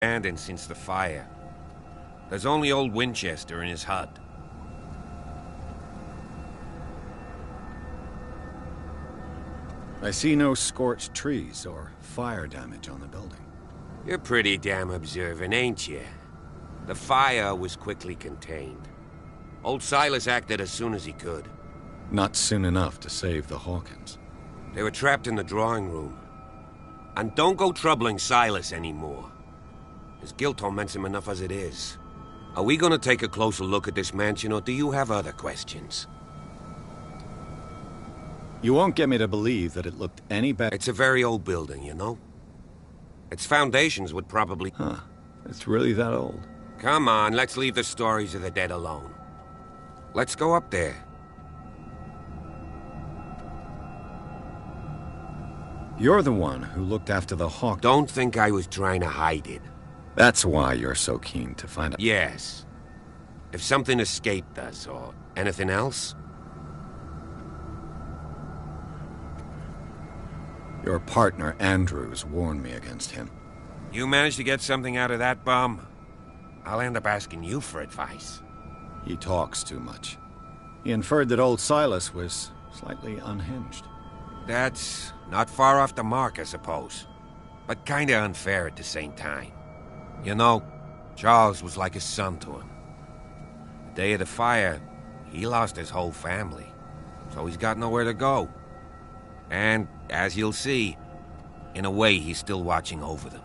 Abandoned since the fire. There's only old Winchester in his hut. I see no scorched trees or fire damage on the building. You're pretty damn observant, ain't you? The fire was quickly contained. Old Silas acted as soon as he could. Not soon enough to save the Hawkins. They were trapped in the drawing room. And don't go troubling Silas anymore. His guilt torments him enough as it is. Are we gonna take a closer look at this mansion, or do you have other questions? You won't get me to believe that it looked any better. It's a very old building, you know? Its foundations would probably... Huh. It's really that old. Come on, let's leave the stories of the dead alone. Let's go up there. You're the one who looked after the Hawk. Don't think I was trying to hide it. That's why you're so keen to find out. Yes. If something escaped us, or anything else... Your partner, Andrews, warned me against him. You managed to get something out of that bum? I'll end up asking you for advice. He talks too much. He inferred that old Silas was slightly unhinged. That's not far off the mark, I suppose. But kinda unfair at the same time. You know, Charles was like a son to him. The day of the fire, he lost his whole family. So he's got nowhere to go. And, as you'll see, in a way he's still watching over them.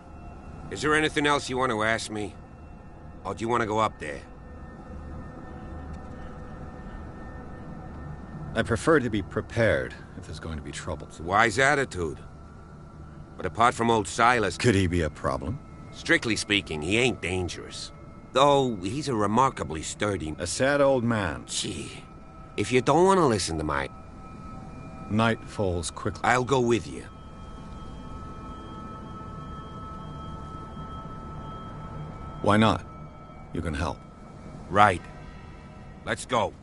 Is there anything else you want to ask me? Or do you want to go up there? I prefer to be prepared if there's going to be trouble. It's a wise attitude. But apart from old Silas... Could he be a problem? Strictly speaking, he ain't dangerous. Though, he's a remarkably sturdy... A sad old man. Gee, if you don't want to listen to my... Night falls quickly. I'll go with you. Why not? You can help. Right. Let's go.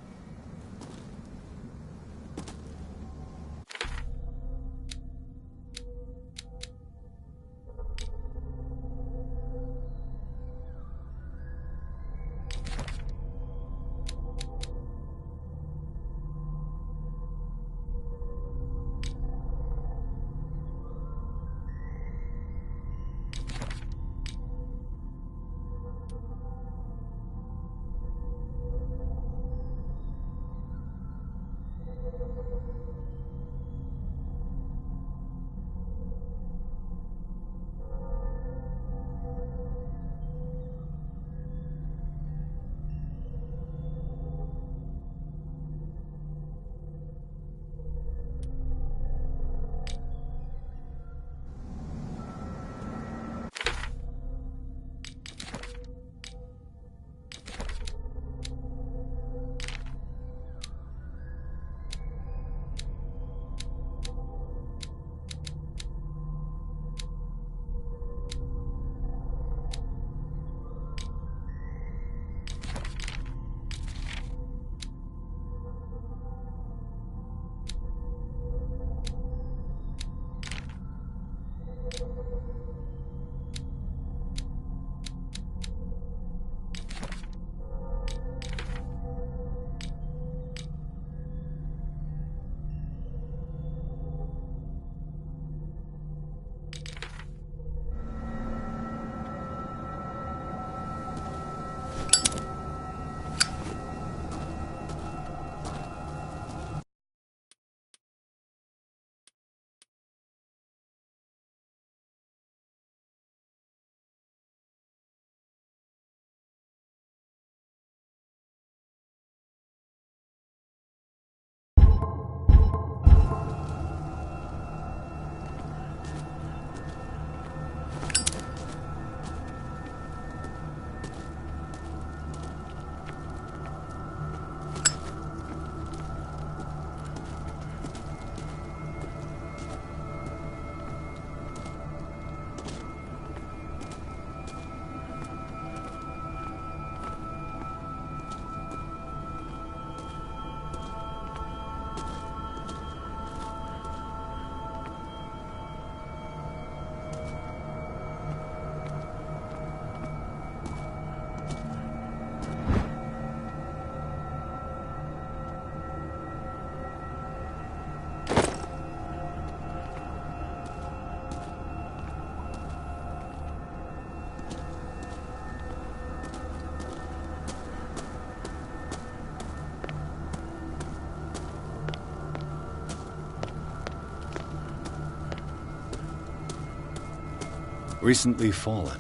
Recently fallen.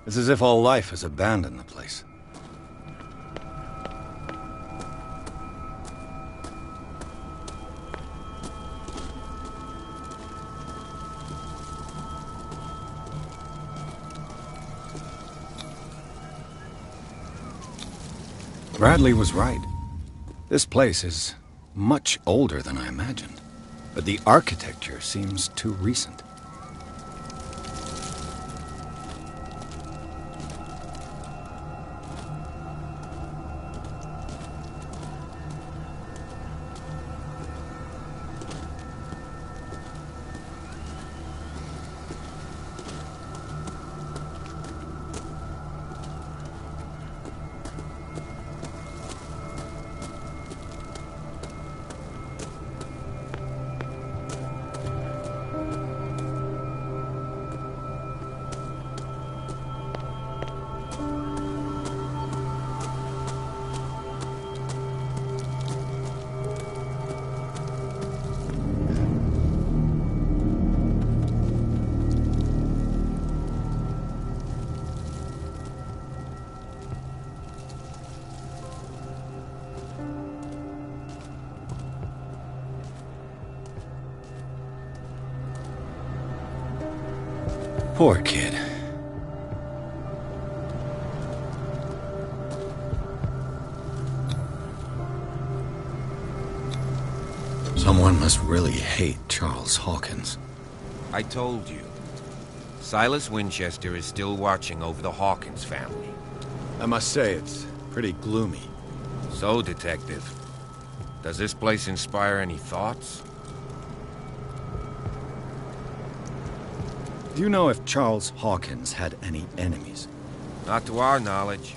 It's as if all life has abandoned the place. Bradley was right. This place is much older than I imagined, but the architecture seems too recent. Poor kid. Someone must really hate Charles Hawkins. I told you. Silas Winchester is still watching over the Hawkins family. I must say, it's pretty gloomy. So, Detective, does this place inspire any thoughts? Do you know if Charles Hawkins had any enemies? Not to our knowledge.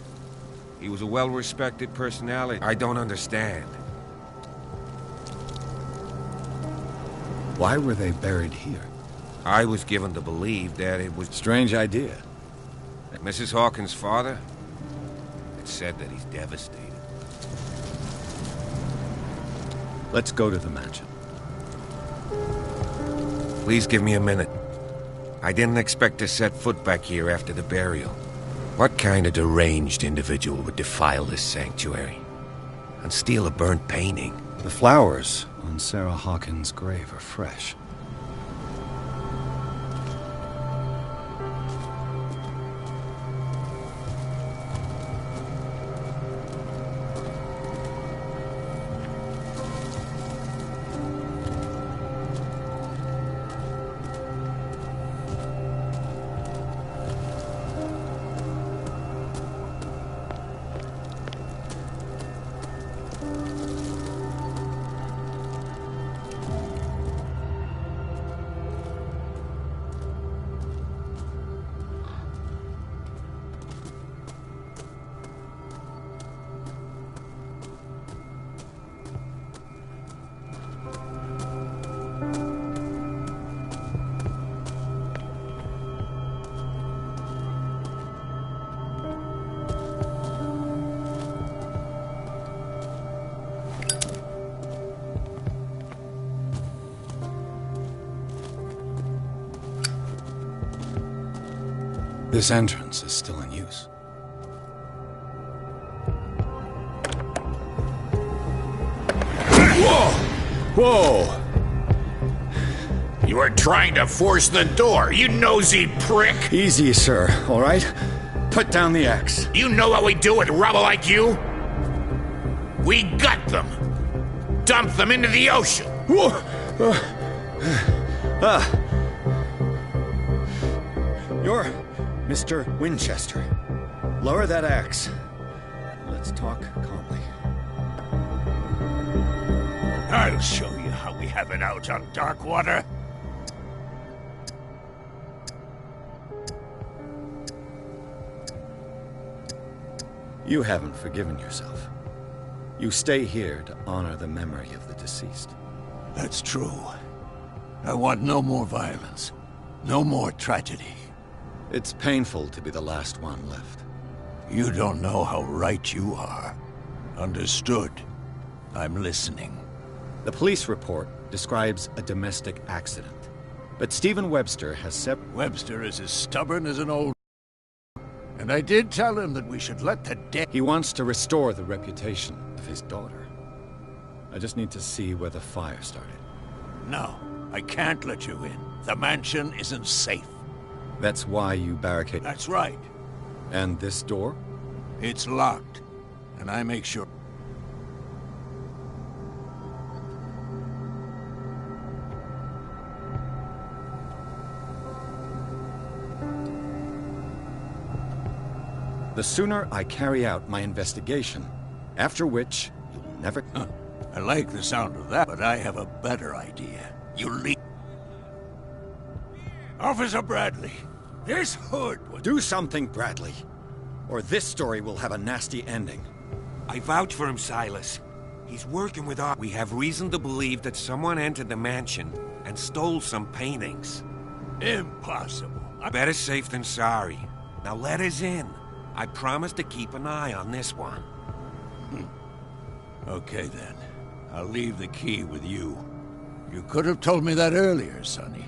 He was a well-respected personality. I don't understand. Why were they buried here? I was given to believe that it was... Strange idea. Mrs. Hawkins' father? It's said that he's devastated. Let's go to the mansion. Please give me a minute. I didn't expect to set foot back here after the burial. What kind of deranged individual would defile this sanctuary and steal a burnt painting? The flowers on Sarah Hawkins' grave are fresh. This entrance is still in use. Whoa! Whoa! You are trying to force the door, you nosy prick! Easy, sir, all right? Put down the axe. You know what we do with rubble like you? We gut them! Dump them into the ocean! Whoa! You're Mr. Winchester. Lower that axe. Let's talk calmly. I'll show you how we have it out on dark water. You haven't forgiven yourself. You stay here to honor the memory of the deceased. That's true. I want no more violence. No more tragedy. It's painful to be the last one left. You don't know how right you are. Understood. I'm listening. The police report describes a domestic accident. But Stephen Webster has Webster is as stubborn as an old... And I did tell him that we should let the dead... He wants to restore the reputation of his daughter. I just need to see where the fire started. No, I can't let you in. The mansion isn't safe. That's why you barricade... That's right. And this door? It's locked, and I make sure... The sooner I carry out my investigation, after which you'll never... I like the sound of that, but I have a better idea. You leave... Officer Bradley, this hood was... Do something, Bradley, or this story will have a nasty ending. I vouch for him, Silas. He's working with our... We have reason to believe that someone entered the mansion and stole some paintings. Impossible. Better safe than sorry. Now let us in. I promise to keep an eye on this one. Okay, then. I'll leave the key with you. You could have told me that earlier, Sonny.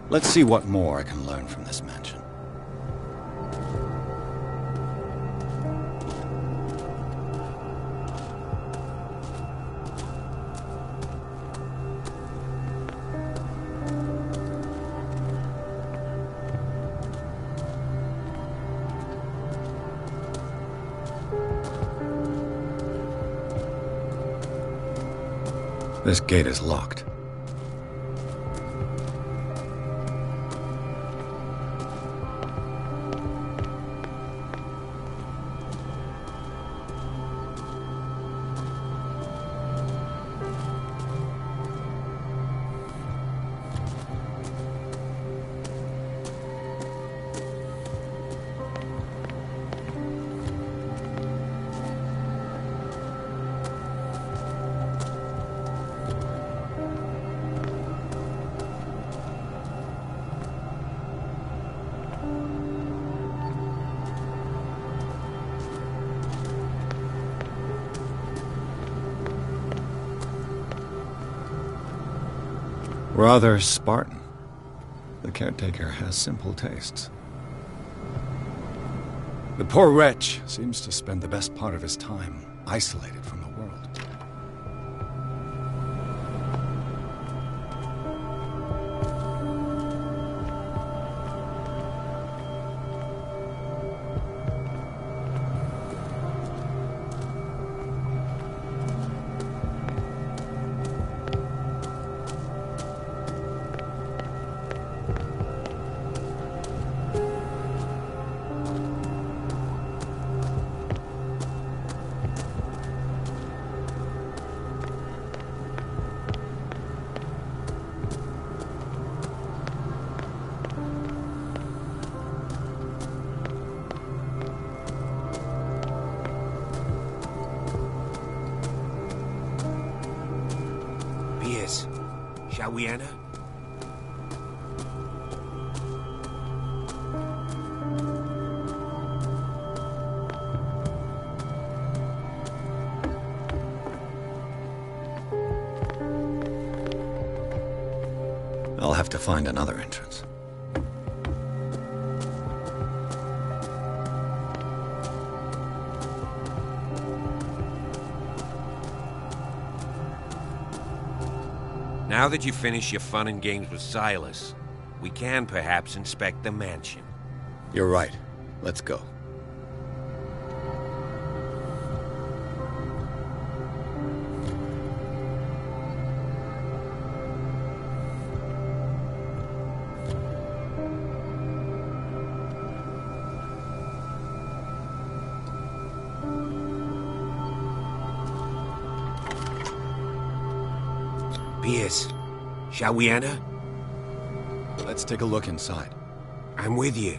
Let's see what more I can learn from this mansion. This gate is locked. Rather Spartan. The caretaker has simple tastes. The poor wretch seems to spend the best part of his time isolated from the world. Shall we enter? I'll have to find another entrance. Now that you finish your fun and games with Silas, we can perhaps inspect the mansion. You're right. Let's go. Pierce, shall we enter? Let's take a look inside. I'm with you.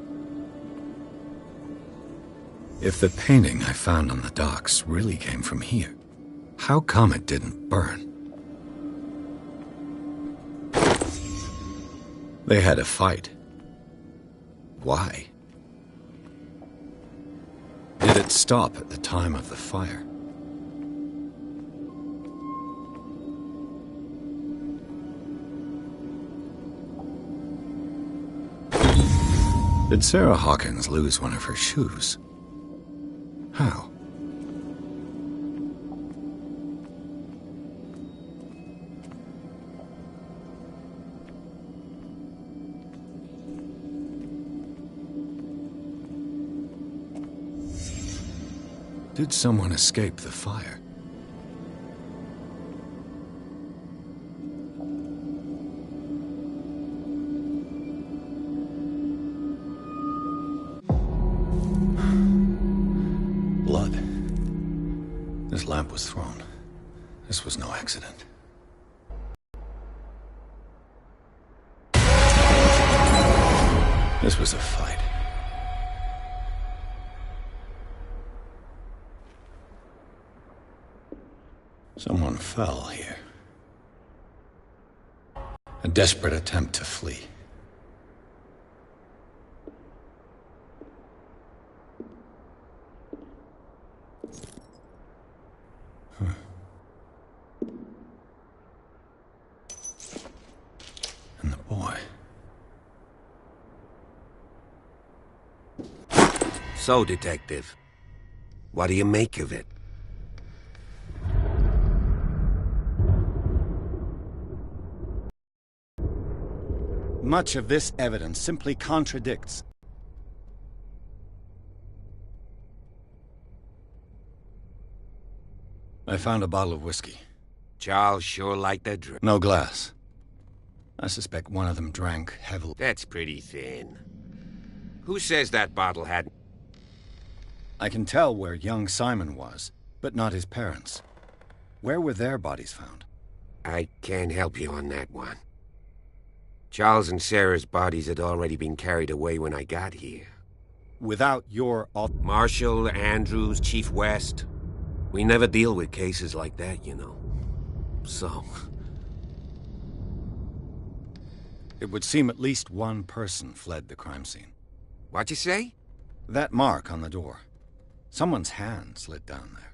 If the painting I found on the docks really came from here, how come it didn't burn? They had a fight. Why? Did it stop at the time of the fire? Did Sarah Hawkins lose one of her shoes? How? Did someone escape the fire? Blood. This lamp was thrown. This was no accident. This was a fight. Someone fell here. A desperate attempt to flee. And the boy. So, Detective, what do you make of it? Much of this evidence simply contradicts. I found a bottle of whiskey. Charles sure liked that drink. No glass. I suspect one of them drank heavily. That's pretty thin. Who says that bottle had... I can tell where young Simon was, but not his parents. Where were their bodies found? I can't help you on that one. Charles and Sarah's bodies had already been carried away when I got here. Without your... Marshall, Andrews, Chief West. We never deal with cases like that, you know. So... It would seem at least one person fled the crime scene. What'd you say? That mark on the door. Someone's hand slid down there.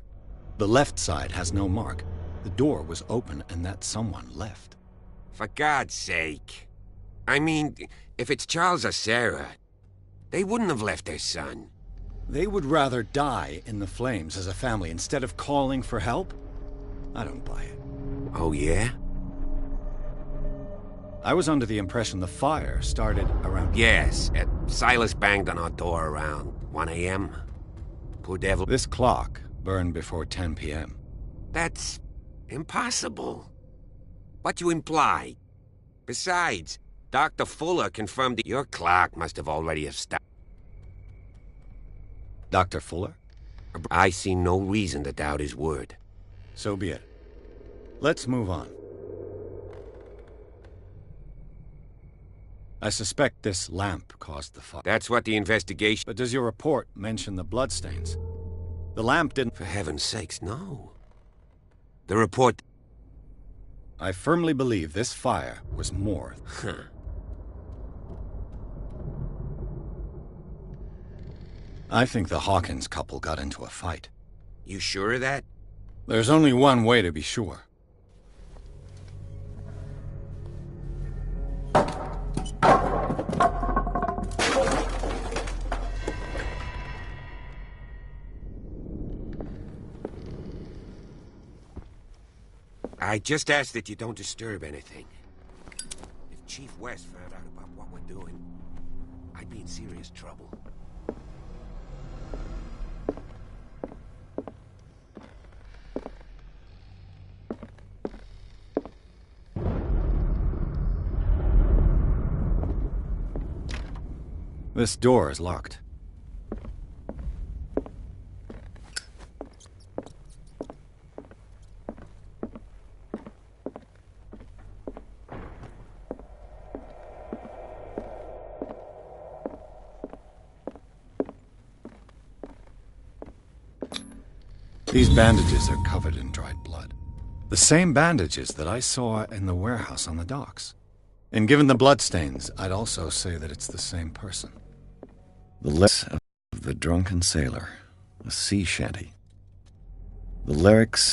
The left side has no mark. The door was open and that someone left. For God's sake. I mean, if it's Charles or Sarah, they wouldn't have left their son. They would rather die in the flames as a family instead of calling for help? I don't buy it. Oh, yeah? I was under the impression the fire started around... Yes, Silas banged on our door around 1 a.m. Poor devil. This clock burned before 10 p.m. That's impossible. What you imply? Besides, Dr. Fuller confirmed that your clock must have already have stopped. Dr. Fuller? I see no reason to doubt his word. So be it. Let's move on. I suspect this lamp caused the fire. That's what the investigation... But does your report mention the bloodstains? The lamp didn't... For heaven's sakes, no. The report... I firmly believe this fire was more... Huh. I think the Hawkins couple got into a fight. You sure of that? There's only one way to be sure. I just ask that you don't disturb anything. If Chief West found out about what we're doing, I'd be in serious trouble. This door is locked. These bandages are covered in dried blood. The same bandages that I saw in the warehouse on the docks. And given the bloodstains, I'd also say that it's the same person. The lyrics of the drunken sailor, a sea shanty. The lyrics